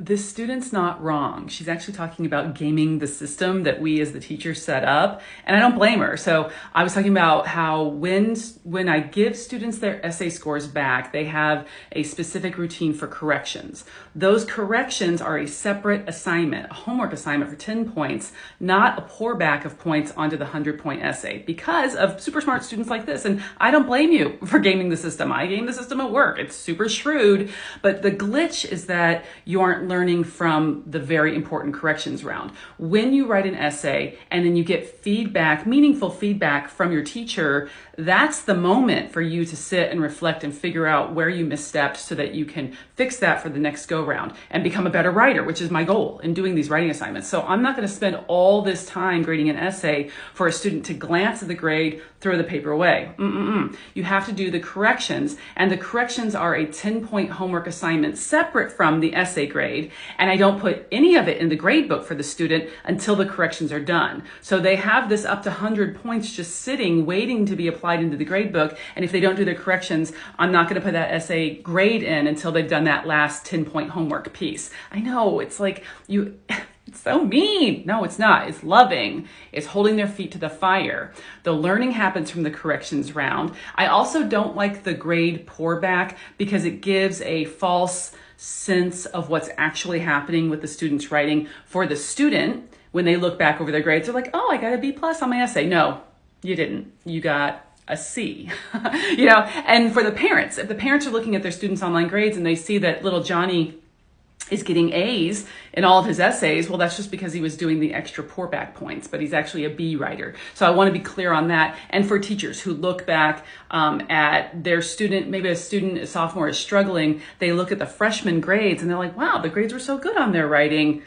This student's not wrong. She's actually talking about gaming the system that we as the teachers set up, and I don't blame her. So I was talking about how when I give students their essay scores back, they have a specific routine for corrections. Those corrections are a separate assignment, a homework assignment for 10 points, not a pour back of points onto the 100-point essay because of super smart students like this. And I don't blame you for gaming the system. I game the system at work. It's super shrewd, but the glitch is that you aren't learning from the very important corrections round. When you write an essay and then you get feedback, meaningful feedback from your teacher, that's the moment for you to sit and reflect and figure out where you misstepped so that you can fix that for the next go round and become a better writer, which is my goal in doing these writing assignments. So I'm not going to spend all this time grading an essay for a student to glance at the grade, throw the paper away. You have to do the corrections, and the corrections are a 10-point homework assignment separate from the essay grade. And I don't put any of it in the grade book for the student until the corrections are done. So they have this up to 100 points just sitting, waiting to be applied into the grade book. And if they don't do their corrections, I'm not going to put that essay grade in until they've done that last 10-point homework piece. I know, it's like it's so mean. No, it's not. It's loving. It's holding their feet to the fire. The learning happens from the corrections round. I also don't like the grade pour back because it gives a false sense of what's actually happening with the student's writing. For the student, when they look back over their grades, they're like, oh, I got a B+ on my essay. No, you didn't. You got a C. And for the parents, if the parents are looking at their students' online grades and they see that little Johnny is getting A's in all of his essays, well, that's just because he was doing the extra pour back points, but he's actually a B writer. So I want to be clear on that. And for teachers who look back at their student, maybe a sophomore is struggling, they look at the freshman grades and they're like, wow, the grades were so good on their writing.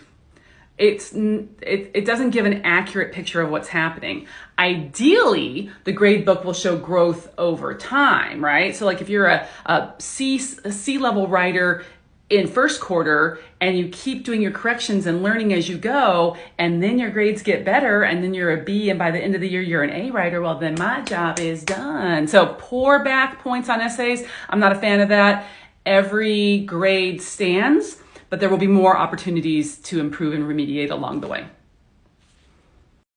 It doesn't give an accurate picture of what's happening. Ideally, the grade book will show growth over time, right? So like if you're a C level writer in first quarter and you keep doing your corrections and learning as you go, and then your grades get better and then you're a B and by the end of the year you're an A writer, well then my job is done. So pour back points on essays, I'm not a fan of that. Every grade stands, but there will be more opportunities to improve and remediate along the way.